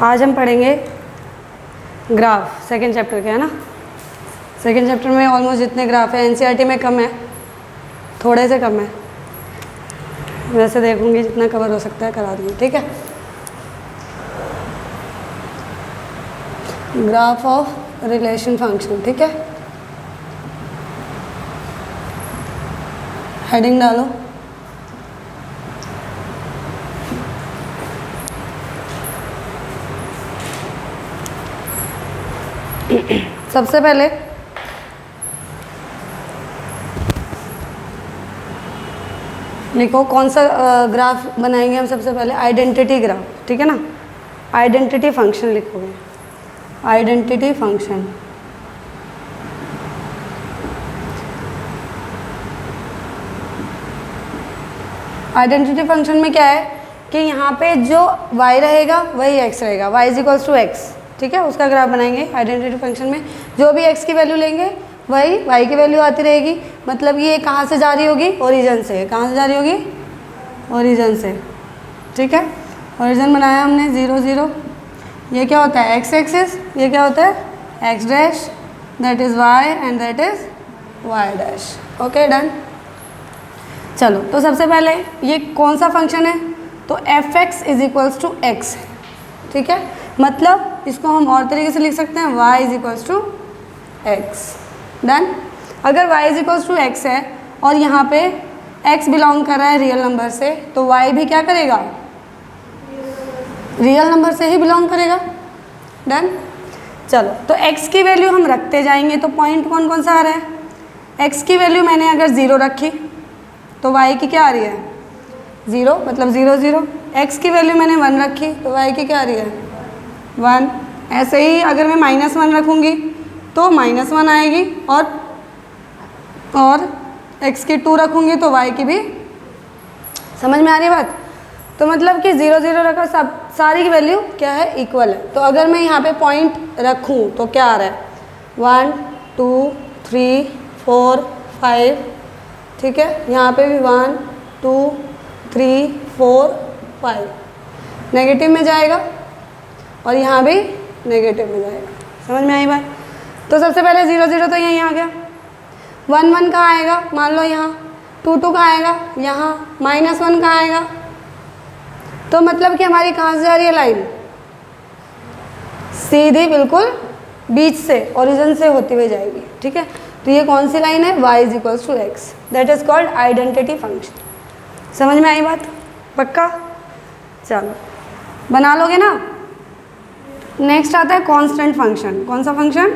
आज हम पढ़ेंगे ग्राफ, सेकंड चैप्टर के, है ना। सेकंड चैप्टर में ऑलमोस्ट जितने ग्राफ है एनसीईआरटी में कम है, थोड़े से कम है। वैसे देखूंगी जितना कवर हो सकता है करा दूँगी, ठीक है। ग्राफ ऑफ रिलेशन फंक्शन, ठीक है। हेडिंग डालो। सबसे पहले लिखो कौन सा ग्राफ बनाएंगे हम। सबसे पहले आइडेंटिटी ग्राफ, ठीक है ना। आइडेंटिटी फंक्शन लिखोगे, आइडेंटिटी फंक्शन। आइडेंटिटी फंक्शन में क्या है कि यहाँ पे जो y रहेगा वही x रहेगा, y is equals to x, ठीक है। उसका ग्राफ बनाएंगे आइडेंटिटी फंक्शन में। जो भी x की वैल्यू लेंगे वही y की वैल्यू आती रहेगी। मतलब ये कहाँ से जा रही होगी? ओरिजिन से। कहाँ से जा रही होगी? ओरिजिन से, ठीक है। ओरिजिन बनाया हमने 0 0। ये क्या होता है? x axis. ये क्या होता है? x dash, that is y and that is y dash. Okay, done. चलो, तो सबसे पहले ये कौन सा फंक्शन है? तो f(x) is equals to x, ठीक है। मतलब इसको हम और तरीके से लिख सकते हैं, y is equals to x. Done. अगर y is equals to x है और यहाँ पे x बिलोंग कर रहा है रियल नंबर से, तो y भी क्या करेगा? रियल नंबर से ही बिलोंग करेगा। डन। चलो, तो x की वैल्यू हम रखते जाएंगे। तो पॉइंट कौन कौन सा आ रहा है? x की वैल्यू मैंने अगर 0 रखी तो y की क्या आ रही है? 0, मतलब 0 0। x की वैल्यू मैंने 1 रखी तो y की क्या आ रही है? 1। ऐसे ही अगर मैं -1 रखूँगी तो -1 आएगी, और x की 2 रखूँगी तो y की भी। समझ में आ रही है बात? तो मतलब कि 0 0 रखा, सब सारी की वैल्यू क्या है? इक्वल है। तो अगर मैं यहाँ पे पॉइंट रखूँ तो क्या आ रहा है? 1 2 3 4 5, ठीक है। यहाँ पे भी 1 2 3 4 5 नेगेटिव में जाएगा और यहाँ भी नेगेटिव में जाएगा। समझ में आई बात? तो सबसे पहले 0 0 तो यहीं आ गया। 1 1 कहाँ आएगा? मान लो यहाँ। 2 2 कहाँ आएगा? यहाँ। -1 कहाँ आएगा? तो मतलब कि हमारी कहाँ से जा रही है लाइन? सीधी बिल्कुल बीच से, ओरिजिन से होती हुई जाएगी, ठीक है। तो ये कौन सी लाइन है? y is equals to x, that is called identity function. समझ में आई बात? पक्का? चलो, बना लोगे ना। नेक्स्ट आता है कांस्टेंट फंक्शन। कौन सा फंक्शन?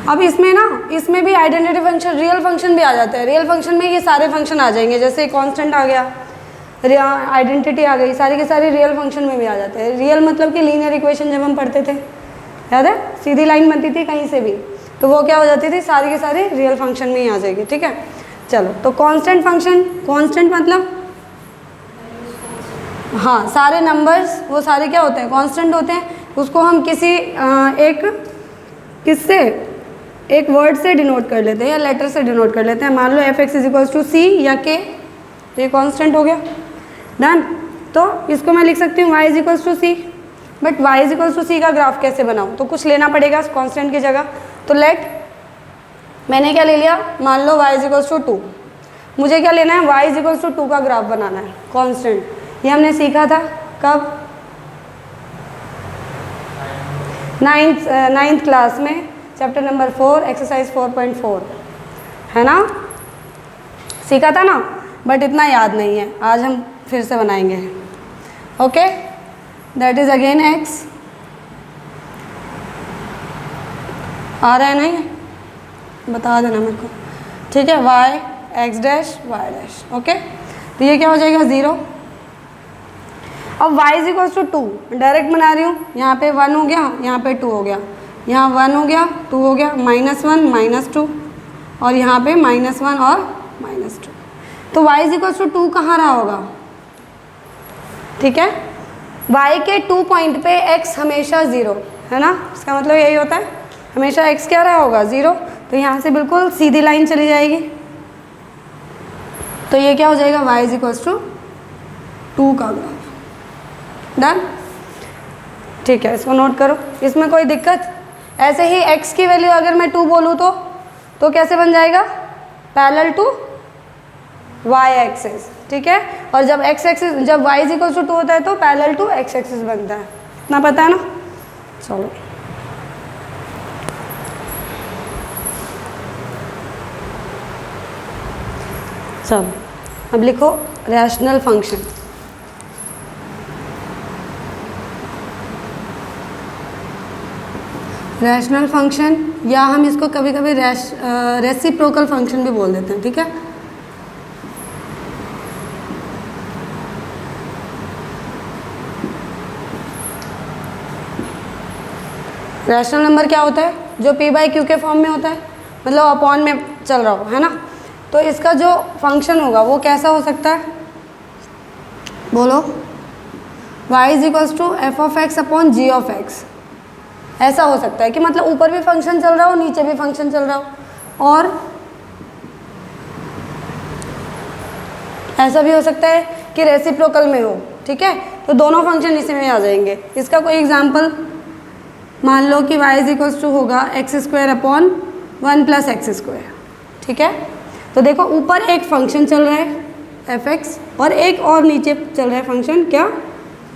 अब इसमें ना, इसमें भी आइडेंटिटी फंक्शन, रियल फंक्शन भी आ जाता है। रियल फंक्शन में ये सारे फंक्शन आ जाएंगे, जैसे कांस्टेंट आ गया, आइडेंटिटी आ गई, सारी की सारी रियल फंक्शन में भी आ जाते हैं। रियल मतलब कि लीनियर इक्वेशन जब हम पढ़ते थे, याद है? सीधी लाइन बनती थी कहीं से भी, तो वो क्या हो जाती थी? सारी की सारी रियल फंक्शन में ही आ जाएगी, ठीक है। चलो, तो कांस्टेंट फंक्शन, कांस्टेंट मतलब हाँ, सारे नंबर्स वो सारे क्या होते हैं? कांस्टेंट होते हैं। उसको हम किसी एक वर्ड से डिनोट कर लेते हैं या लेटर से डिनोट कर लेते हैं। मान लो f(x) is equals to c या k, ये कांस्टेंट हो गया। डन। तो इसको मैं लिख सकती हूँ y is equals to c। But y is equals to c का ग्राफ कैसे बनाऊँ? तो कुछ लेना पड़ेगा कांस्टेंट की जगह। तो मैंने क्या ले लिया? मान लो y इज इक्वल्स टू 2। मुझे क्या लेना है? y इज इक्वल्स टू 2 का ग्राफ बनाना है, कांस्टेंट। ये हमने सीखा था कब? 9th क्लास में, चैप्टर नंबर 4, एक्सरसाइज 4.4, है ना। सीखा था ना, बट इतना याद नहीं है। आज हम फिर से बनाएंगे। Okay, that is again x। आ रहा है नहीं? बता देना मेरे को, ठीक है। y x dash y dash, okay. तो ये क्या हो जाएगा? 0। अब y is equals to 2 direct बना रही हूँ। यहाँ पे 1 हो गया, यहाँ पे 2 हो गया, यहाँ 1 हो गया, 2 हो गया, -1 -2, और यहाँ पे -1 और -2। तो y इज इक्वल्स टू 2 कहाँ रहा होगा? ठीक है, y के 2 पॉइंट पे x हमेशा 0 है ना। इसका मतलब यही होता है, हमेशा x क्या रहा होगा? 0। तो यहाँ से बिल्कुल सीधी लाइन चली जाएगी। तो ये क्या हो जाएगा? y इज इक्वल्स टू 2 का ग्राफ। डन, ठीक है, इसको नोट करो। इसमें कोई दिक्कत? ऐसे ही x की वैल्यू अगर मैं 2 बोलूँ तो कैसे बन जाएगा? पैरेलल टू y एक्सिस, ठीक है। और जब x एक्सिस, जब y इज इक्वल टू 2 होता है तो पैरेलल टू x एक्सिस बनता है। इतना पता है ना? चलो, सब अब लिखो रैशनल फंक्शन। रैशनल फंक्शन, या हम इसको कभी कभी रेसिप्रोकल फंक्शन भी बोल देते हैं, ठीक है। रैशनल नंबर क्या होता है? जो p बाई क्यू के फॉर्म में होता है, मतलब अपॉन में चल रहा हो, है ना। तो इसका जो फंक्शन होगा वो कैसा हो सकता है? बोलो। y is equals to f of x upon g of x. ऐसा हो सकता है कि मतलब ऊपर भी फंक्शन चल रहा हो, नीचे भी फंक्शन चल रहा हो। और ऐसा भी हो सकता है कि रेसिप्रोकल में हो, ठीक है। तो दोनों फंक्शन इसी में आ जाएंगे। इसका कोई एग्जांपल, मान लो कि y इज इक्वल्स टू होगा x square upon 1 plus x square, ठीक है। तो देखो ऊपर एक फंक्शन चल रहा है एफ एक्स, और एक और नीचे चल रहा है फंक्शन क्या?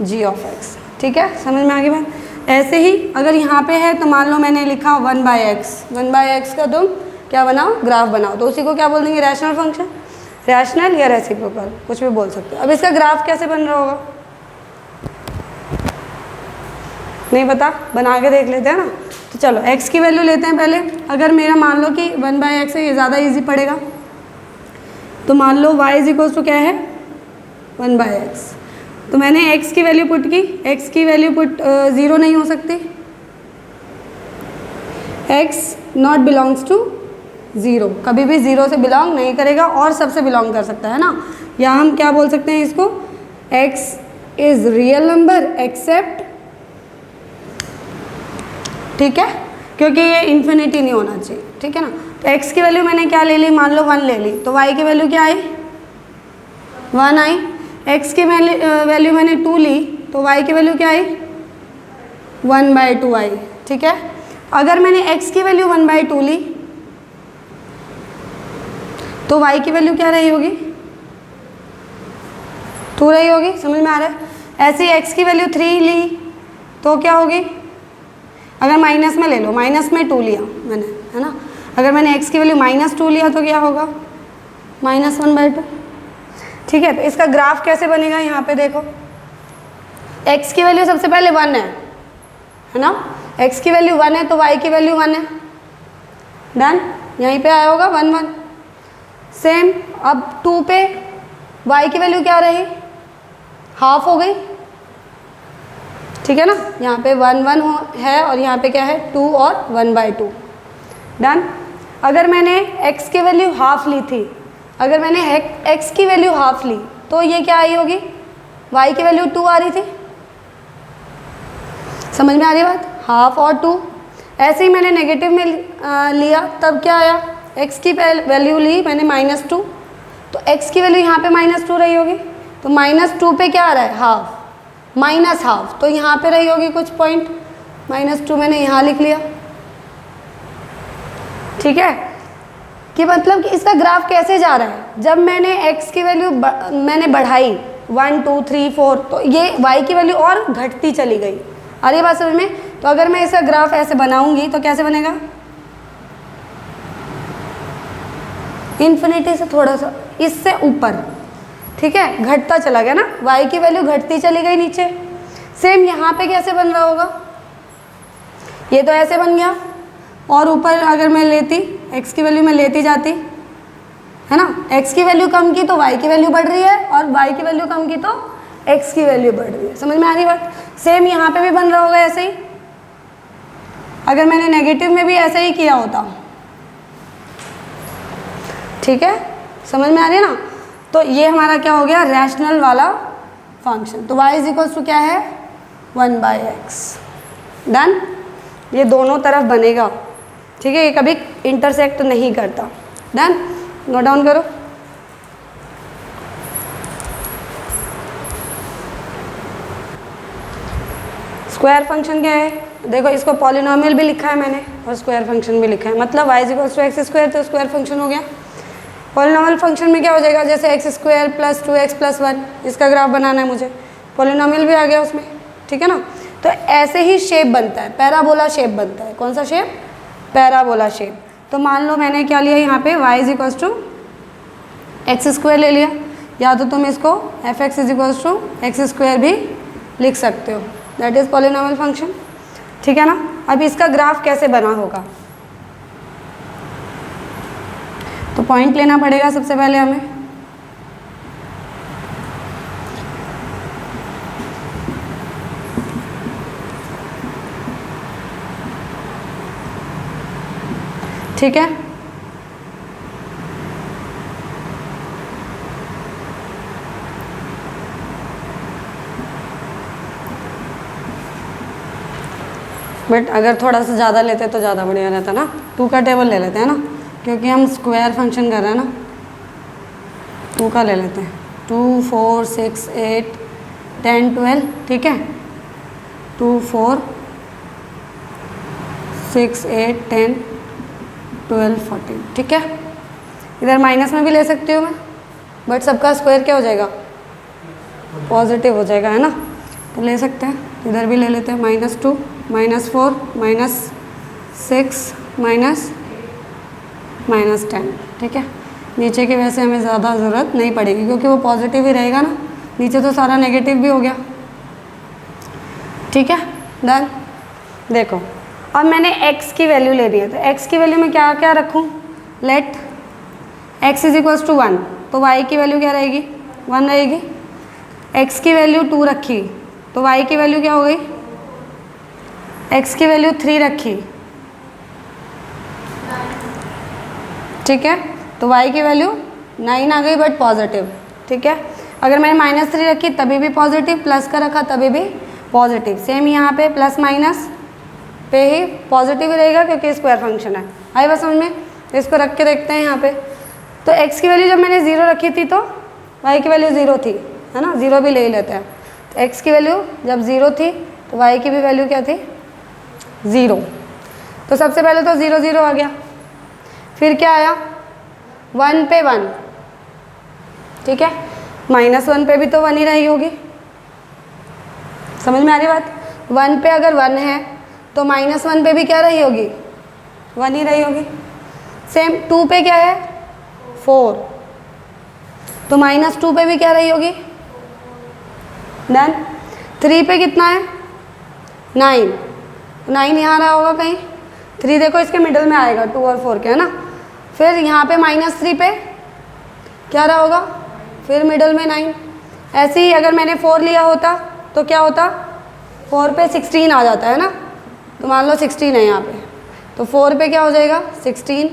जी ऑफ एक्स, ठीक है। समझ में आ गई बात? ऐसे ही अगर यहाँ पे है तो मान लो मैंने लिखा 1 बाई एक्स का तुम क्या बनाओ? ग्राफ बनाओ। तो उसी को क्या बोल देंगे? Rational function. रैशनल या रेसिप्रोकल कुछ भी बोल सकते हो। अब इसका ग्राफ कैसे बन रहा होगा? नहीं पता? बना के देख लेते हैं ना। तो चलो x की वैल्यू लेते हैं पहले। अगर मेरा मान लो कि 1 बाई एक्स है, ये ज़्यादा इजी पड़ेगा। तो मान लो y इज इक्वल्स टू क्या है? 1 बाई एक्स। तो मैंने x की वैल्यू पुट की। x की वैल्यू पुट 0 नहीं हो सकती। x नॉट बिलोंग्स टू 0, कभी भी 0 से बिलोंग नहीं करेगा और सबसे बिलोंग कर सकता है ना। या हम क्या बोल सकते हैं इसको? x is real number except, ठीक है, क्योंकि ये इन्फिनिटी नहीं होना चाहिए, ठीक है ना। तो x की वैल्यू मैंने क्या ले ली? मान लो 1 ले ली। तो y की वैल्यू क्या आई? 1 आई। x की वैल्यू मैंने 2 ली, तो y की वैल्यू क्या आई? 1 बाई 2 आई, ठीक है। अगर मैंने x की वैल्यू 1 बाई 2 ली तो y की वैल्यू क्या रही होगी? 2 रही होगी। समझ में आ रहा है? ऐसे ही x की वैल्यू 3 ली तो क्या होगी? अगर माइनस में ले लो, माइनस में 2 लिया मैंने, है ना। अगर मैंने x की वैल्यू -2 लिया तो क्या होगा? -1 बाई 2, ठीक है। तो इसका ग्राफ कैसे बनेगा? यहाँ पे देखो, x की वैल्यू सबसे पहले 1 है ना। x की वैल्यू 1 है तो y की वैल्यू 1 है। डन, यहीं पे आया होगा 1 1। सेम अब 2 पे y की वैल्यू क्या रही? हाफ हो गई, ठीक है ना। यहाँ पे 1 1 है और यहाँ पे क्या है? 2 और 1 बाई 2। डन। अगर मैंने x की वैल्यू हाफ ली थी, अगर मैंने x की वैल्यू हाफ ली तो ये क्या आई होगी? y की वैल्यू 2 आ रही थी। समझ में आ रही बात? हाफ और 2। ऐसे ही मैंने नेगेटिव में लिया तब क्या आया? x की वैल्यू ली मैंने -2, तो x की वैल्यू यहाँ पे -2 रही होगी। तो -2 पे क्या आ रहा है? हाफ, माइनस हाफ, तो यहाँ पे रही होगी कुछ पॉइंट। -2 मैंने यहाँ लिख लिया, ठीक है। कि मतलब कि इसका ग्राफ कैसे जा रहा है? जब मैंने x की वैल्यू मैंने बढ़ाई 1 2 3 4, तो ये y की वैल्यू और घटती चली गई। आ रही है बात समझ में? तो अगर मैं इसका ग्राफ ऐसे बनाऊंगी तो कैसे बनेगा? इन्फिनिटी से थोड़ा सा इससे ऊपर, ठीक है, घटता चला गया ना। y की वैल्यू घटती चली गई नीचे। सेम यहाँ पे कैसे बन रहा होगा? ये तो ऐसे बन गया, और ऊपर अगर मैं लेती x की वैल्यू मैं लेती जाती, है ना। x की वैल्यू कम की तो y की वैल्यू बढ़ रही है, और y की वैल्यू कम की तो x की वैल्यू बढ़ रही है। समझ में आ रही बात? सेम यहाँ पे भी बन रहा होगा ऐसे ही। अगर मैंने नेगेटिव में भी ऐसे ही किया होता, ठीक है। समझ में आ रही है ना? तो ये हमारा क्या हो गया? रैशनल वाला फंक्शन। तो y इज इक्वल्स टू क्या है? 1 बाई एक्स। डन। ये दोनों तरफ बनेगा, ठीक है। ये कभी इंटरसेक्ट नहीं करता। डन, नोट डाउन करो। स्क्वायर फंक्शन क्या है, देखो इसको पॉलिनोमियल भी लिखा है मैंने और स्क्वायर फंक्शन भी लिखा है, मतलब y equals to x square तो स्क्वायर फंक्शन हो गया। पॉलिनोमियल फंक्शन में क्या हो जाएगा, जैसे x square plus 2x plus 1, इसका ग्राफ बनाना है मुझे, पॉलिनोमियल भी आ गया उसमें, ठीक है ना। तो ऐसे ही शेप बनता है, पैराबोला शेप बनता है। कौन सा शेप, पैराबोला शेप। तो मान लो मैंने क्या लिया यहाँ पे y equals to x square ले लिया, या तो तुम इसको f x is equals to x square भी लिख सकते हो, दैट इज़ पॉलिनोमियल फंक्शन, ठीक है ना। अब इसका ग्राफ कैसे बना होगा, तो पॉइंट लेना पड़ेगा सबसे पहले हमें। ठीक है, बट अगर थोड़ा सा ज़्यादा लेते तो ज़्यादा बढ़िया रहता ना। 2 का टेबल ले लेते हैं ना, क्योंकि हम स्क्वायर फंक्शन कर रहे हैं ना, 2 का ले लेते हैं। 2 4 6 8 10 12, ठीक है, 2 4 6 8 10 12 14, ठीक है। इधर माइनस में भी ले सकती हूँ मैं, बट सबका स्क्वायर क्या हो जाएगा, पॉजिटिव हो जाएगा, है ना, तो ले सकते हैं। इधर भी ले लेते हैं, -2 -4 -6 -10, ठीक है। नीचे की वैसे हमें ज़्यादा ज़रूरत नहीं पड़ेगी, क्योंकि वो पॉजिटिव ही रहेगा ना, नीचे तो सारा नेगेटिव भी हो गया, ठीक है, डन। देखो अब मैंने x की वैल्यू ले ली है, तो x की वैल्यू में क्या क्या रखूँ, let x is equals to 1, तो y की वैल्यू क्या रहेगी, 1 रहेगी। x की वैल्यू 2 रखी, तो y की वैल्यू क्या हो गई, x की वैल्यू 3 रखी, ठीक है, तो y की वैल्यू 9 आ गई, बट पॉजिटिव, ठीक है। अगर मैंने -3 रखी तभी भी पॉजिटिव, प्लस का रखा तभी भी पॉजिटिव, सेम यहाँ पे प्लस माइनस पे ही पॉजिटिव ही रहेगा, क्योंकि स्क्वायर फंक्शन है। आई बात समझ में, इसको रख के देखते हैं यहाँ पे। तो x की वैल्यू जब मैंने 0 रखी थी तो y की वैल्यू 0 थी, है ना, 0 भी ले ही लेते हैं। तो x की वैल्यू जब 0 थी तो y की भी वैल्यू क्या थी, 0। तो सबसे पहले तो 0 0 आ गया, फिर क्या आया, 1 पे 1, ठीक है, -1 पे भी तो 1 ही रही होगी, समझ में आ रही बात। 1 पे अगर 1 है तो -1 पे भी क्या रही होगी, 1 ही रही होगी। सेम 2 पे क्या है, 4, तो -2 पे भी क्या रही होगी, डन। 3 पे कितना है, 9, 9 यहाँ रहा होगा कहीं, 3 देखो इसके मिडल में आएगा, 2 और 4 के, है ना। फिर यहाँ पे -3 पे क्या रहा होगा, फिर मिडल में 9। ऐसे ही अगर मैंने 4 लिया होता तो क्या होता, 4 पे 16 आ जाता है ना, तो मान लो 16 है यहाँ पे, तो 4 पे क्या हो जाएगा 16,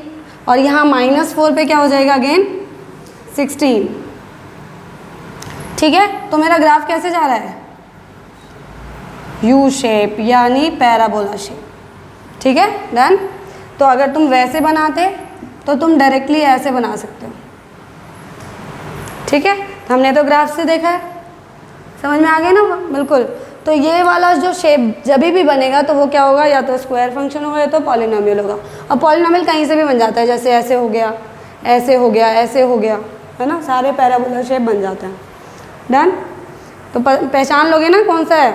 और यहाँ -4 पे क्या हो जाएगा अगेन 16, ठीक है। तो मेरा ग्राफ कैसे जा रहा है, यू शेप, यानी पैराबोला शेप, ठीक है, डन। तो अगर तुम वैसे बनाते तो तुम डायरेक्टली ऐसे बना सकते हो, ठीक है। हमने तो ग्राफ से देखा है, समझ में आ गया ना, बिल्कुल। तो ये वाला जो शेप जब भी बनेगा तो वो क्या होगा, या तो स्क्वायर फंक्शन होगा या तो पॉलिनोमियल होगा। अब पॉलिनोमियल कहीं से भी बन जाता है, जैसे ऐसे हो गया, ऐसे हो गया, ऐसे हो गया, है ना, सारे पैराबोला शेप बन जाते हैं, डन। तो पहचान लोगे ना कौन सा है,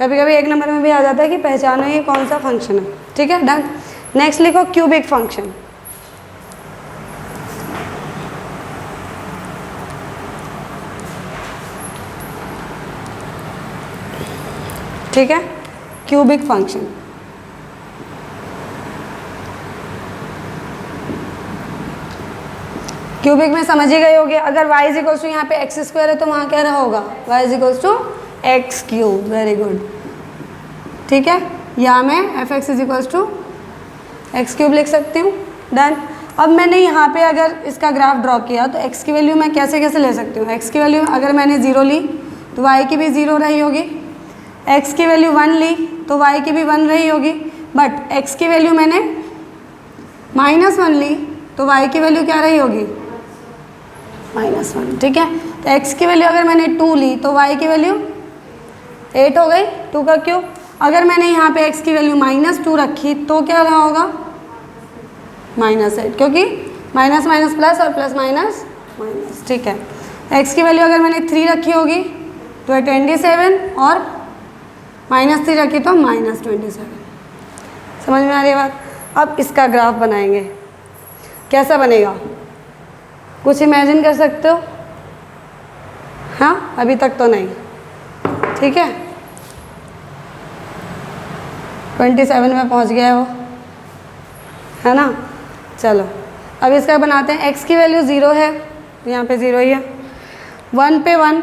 कभी कभी 1 नंबर में भी आ जाता है कि पहचानो ये कौन सा फंक्शन है, ठीक है, डन। नेक्स्ट लिखो क्यूबिक फंक्शन, ठीक है, क्यूबिक फंक्शन। क्यूबिक में समझ ही गए होगे, अगर y इज इक्वल्स टू यहाँ पे एक्स स्क्वायर है तो वहाँ क्या रहा होगा, y is equals to x cube, very good, ठीक है। यहाँ मैं f x is equals to x cube लिख सकती हूँ, डन। अब मैंने यहाँ पे अगर इसका ग्राफ ड्रॉ किया तो x की वैल्यू मैं कैसे कैसे ले सकती हूँ, x की वैल्यू अगर मैंने 0 ली तो y की भी 0 रही होगी, x की वैल्यू 1 ली तो y की भी 1 रही होगी, बट x की वैल्यू मैंने -1 ली तो y की वैल्यू क्या रही होगी, -1, ठीक है। तो x की वैल्यू अगर मैंने 2 ली तो y की वैल्यू 8 हो गई, 2 का क्यूब, अगर मैंने यहाँ पे x की वैल्यू -2 रखी तो क्या रहा होगा, -8, क्योंकि माइनस माइनस प्लस और प्लस माइनस माइनस, ठीक है। x की वैल्यू अगर मैंने 3 रखी होगी तो 27 और -3 रखी तो -27। समझ में आ रही है बात। अब इसका ग्राफ बनाएंगे, कैसा बनेगा कुछ इमेजिन कर सकते हो? हाँ, अभी तक तो नहीं, ठीक है। 27 में पहुंच गया है वो, है ना। चलो अब इसका बनाते हैं। x की वैल्यू 0 है तो यहाँ पे 0 ही है, 1 पे 1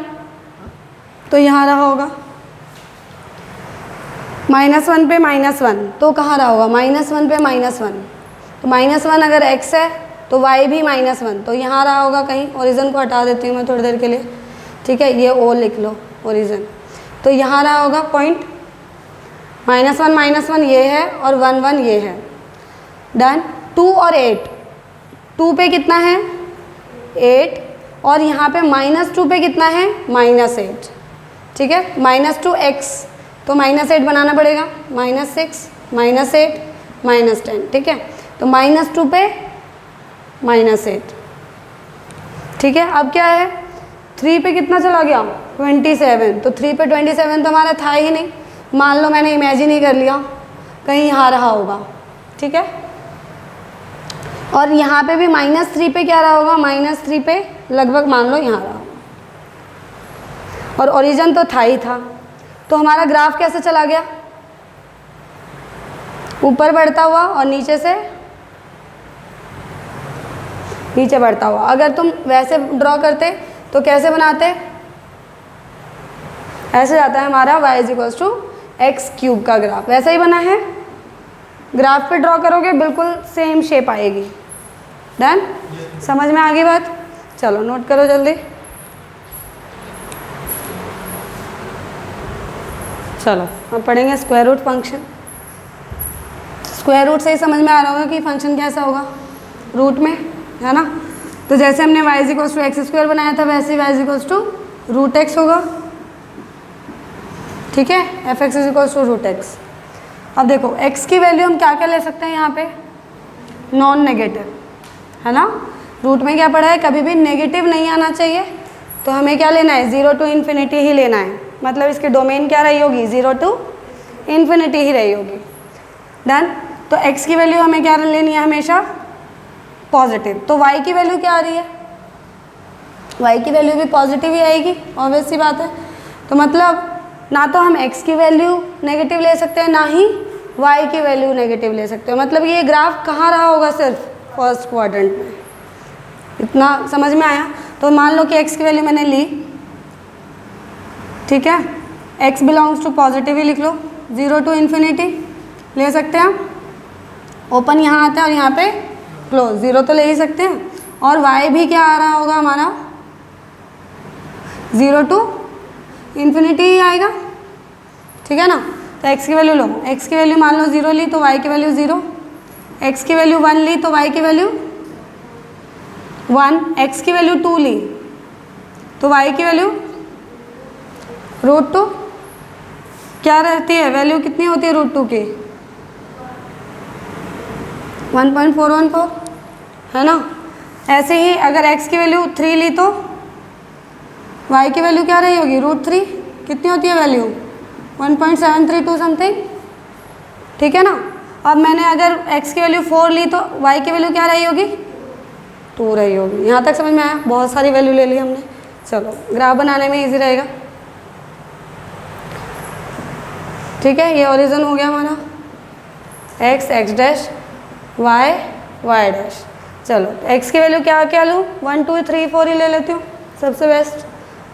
तो यहाँ रहा होगा, -1 पे -1 तो कहाँ रहा होगा, -1 पे -1 तो -1 अगर x है तो y भी -1 तो यहाँ रहा होगा कहीं। ओरिजिन को हटा देती हूँ मैं थोड़ी देर के लिए, ठीक है। ये ओ लिख लो ओरिजिन, तो यहाँ रहा होगा पॉइंट, -1 ये है और 1 1 ये है। डन। 2 और 8, 2 पे कितना है 8 और यहाँ पे -2 पे कितना है -8, ठीक है। -2x तो -8 बनाना पड़ेगा, -6 -8 -10, ठीक है। तो -2 पे -8, ठीक है। अब क्या है 3 पे कितना चला गया 27, तो 3 पे 27 तो हमारा था ही नहीं। मान लो मैंने इमेजिन ही कर लिया कहीं यहाँ रहा होगा, ठीक है। और यहाँ पे भी -3 पे क्या रहा होगा, -3 पे लगभग मान लो यहाँ रहा होगा, और ओरिजिन तो था ही था। तो हमारा ग्राफ कैसे चला गया, ऊपर बढ़ता हुआ और नीचे से नीचे बढ़ता हुआ। अगर तुम वैसे ड्रॉ करते तो कैसे बनाते, ऐसे जाता है हमारा y = x³ का ग्राफ, वैसा ही बना है। ग्राफ पे ड्रॉ करोगे बिल्कुल सेम शेप आएगी। डन, समझ में आ गई बात। चलो नोट करो जल्दी। चलो अब पढ़ेंगे square root function. Square root से ही समझ में आ रहा होगा कि फंक्शन कैसा होगा रूट में, है ना। तो जैसे हमने y = x² बनाया था वैसे y = √x होगा, ठीक है। f(x) = √x। अब देखो x की वैल्यू हम क्या क्या ले सकते हैं यहाँ पे, नॉन नेगेटिव, है ना। रूट में क्या पढ़ा है, कभी भी नेगेटिव नहीं आना चाहिए। तो हमें क्या लेना है, 0 to ∞ ही लेना है। मतलब इसकी डोमेन क्या रही होगी, 0 to ∞ ही रही होगी। डन। तो x की वैल्यू हमें क्या लेनी है, हमेशा पॉजिटिव। तो y की वैल्यू क्या आ रही है, y की वैल्यू भी पॉजिटिव ही आएगी, ऑब्वियस सी बात है। तो मतलब ना तो हम x की वैल्यू नेगेटिव ले सकते हैं, ना ही y की वैल्यू नेगेटिव ले सकते हो। मतलब ये ग्राफ कहाँ रहा होगा, सिर्फ फर्स्ट क्वाड्रेंट में। इतना समझ में आया। तो मान लो कि x की वैल्यू मैंने ली, ठीक है। x बिलोंग्स टू पॉजिटिव ही लिख लो, 0 to ∞ ले सकते हैं। ओपन यहाँ आता है और यहाँ पे क्लोज, 0 तो ले ही सकते हैं। और y भी क्या आ रहा होगा हमारा, 0 to ∞ ही आएगा, ठीक है ना। तो x की वैल्यू लो, x की वैल्यू मान लो 0 ली तो y की वैल्यू 0, x की वैल्यू 1 ली तो y की वैल्यू 1, x की वैल्यू 2 ली तो y की वैल्यू √2 क्या रहती है, वैल्यू कितनी होती है √2 की, 1.414, है ना। ऐसे ही अगर x की वैल्यू 3 ली तो y की वैल्यू क्या रही होगी, √3 कितनी होती है वैल्यू, 1.732 समथिंग, ठीक है ना। अब मैंने अगर x की वैल्यू 4 ली तो y की वैल्यू क्या रही होगी, 2 रही होगी। यहाँ तक समझ में आया, बहुत सारी वैल्यू ले ली हमने। चलो ग्राफ बनाने में इजी रहेगा, ठीक है। ये ओरिजिन हो गया हमारा, x x dash y y dash. चलो x की वैल्यू क्या क्या लूँ, 1 2 3 4 ही ले लेती हूँ, सबसे बेस्ट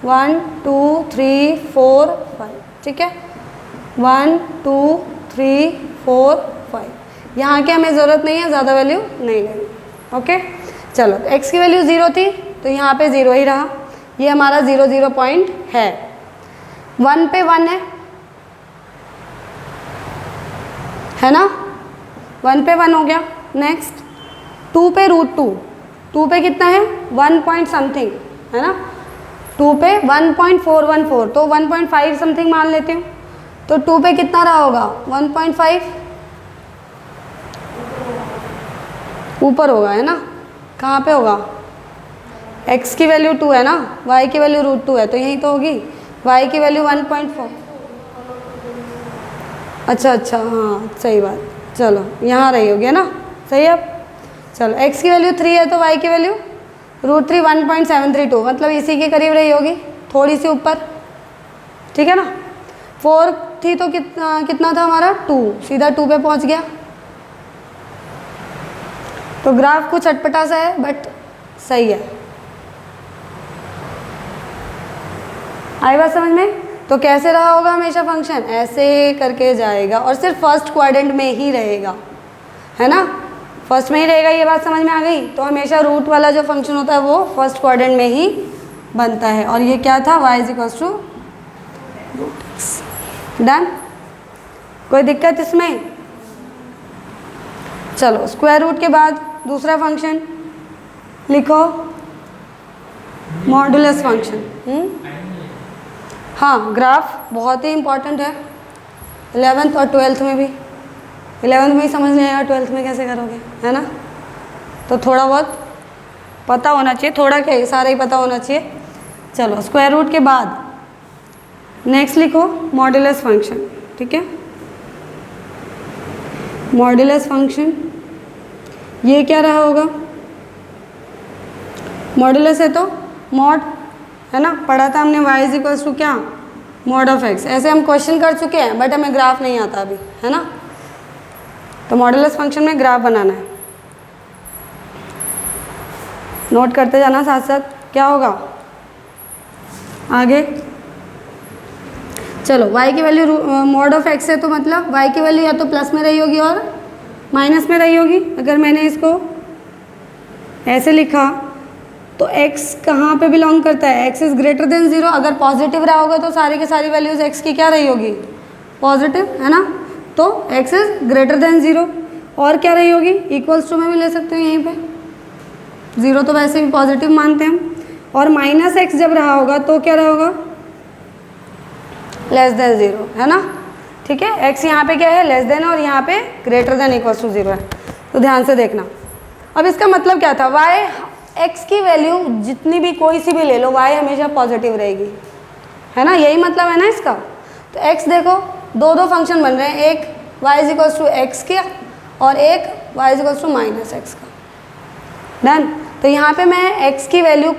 1 2 3 4 5, ठीक है। 1 2 3 4 5, यहाँ की हमें ज़रूरत नहीं है, ज़्यादा वैल्यू नहीं लेनी, ओके। चलो तो x की वैल्यू 0 थी तो यहाँ पे 0 ही रहा, ये हमारा 0 0 पॉइंट है। 1 पे 1 है ना, 1 पे 1 हो गया। नेक्स्ट 2 पे √2, 2 पे कितना है 1 पॉइंट समथिंग, है ना। 2 पे 1.414 तो 1.5 समथिंग मान लेती हूँ। तो 2 पे कितना रहा होगा 1.5 ऊपर होगा, है ना। कहाँ पे होगा, x की वैल्यू 2 है ना, y की वैल्यू √2 है, तो यही तो होगी। y की वैल्यू 1.4। अच्छा अच्छा, हाँ सही बात, चलो यहाँ रही होगी, है ना, सही है। अब चलो x की वैल्यू 3 है तो y की वैल्यू √3 1.732, मतलब इसी के करीब रही होगी, थोड़ी सी ऊपर, ठीक है ना। 4 थी तो कितना था हमारा 2, सीधा 2 पे पहुँच गया। तो ग्राफ कुछ अटपटा सा है बट सही है। आई बात समझ में। तो कैसे रहा होगा हमेशा फंक्शन, ऐसे करके जाएगा और सिर्फ फर्स्ट क्वाड्रेंट में ही रहेगा, है ना, फर्स्ट में ही रहेगा। ये बात समझ में आ गई। तो हमेशा रूट वाला जो फंक्शन होता है वो फर्स्ट क्वाड्रेंट में ही बनता है। और ये क्या था, y = √x। डन, कोई दिक्कत इसमें। चलो स्क्वायर रूट के बाद दूसरा फंक्शन लिखो, मॉडुलस फंक्शन। हाँ, ग्राफ बहुत ही इम्पॉर्टेंट है 11th और 12th में भी। 11th में ही समझ नहीं आएगा, 12th में कैसे करोगे, है ना। तो थोड़ा बहुत पता होना चाहिए, थोड़ा क्या सारा ही पता होना चाहिए। चलो स्क्वायर रूट के बाद नेक्स्ट लिखो मॉडुलस फंक्शन, ठीक है। मॉडुलस फंक्शन ये क्या रहा होगा, मॉडुलस है तो मॉड, है ना, पढ़ा था हमने y = क्या, मॉड ऑफ x। ऐसे हम क्वेश्चन कर चुके हैं बट हमें ग्राफ नहीं आता अभी, है ना। तो मॉडुलस फंक्शन में ग्राफ बनाना है, नोट करते जाना साथ साथ। क्या होगा आगे, चलो y की वैल्यू मॉड ऑफ x है तो मतलब y की वैल्यू या तो प्लस में रही होगी और माइनस में रही होगी। अगर मैंने इसको ऐसे लिखा तो x कहाँ पे बिलोंग करता है, x > 0। अगर पॉजिटिव रहा होगा तो सारी की सारी वैल्यूज x की क्या रही होगी, पॉजिटिव, है ना। तो x > 0 और क्या रही होगी, इक्वल्स टू में भी ले सकते हो यहीं पे, 0 तो वैसे भी पॉजिटिव मानते हैं हम। और -x जब रहा होगा तो क्या रहा होगा, <0, है ना। ठीक है, x यहाँ पे क्या है, लेस और यहाँ पे > 0 है। तो ध्यान से देखना। अब इसका मतलब क्या था, x की वैल्यू जितनी भी कोई सी भी ले लो, y हमेशा पॉजिटिव रहेगी, है ना, यही मतलब है ना इसका। तो x देखो, दो फंक्शन बन रहे हैं, एक y = x का और एक y = -x का। डन। तो यहाँ पे मैं x की वैल्यू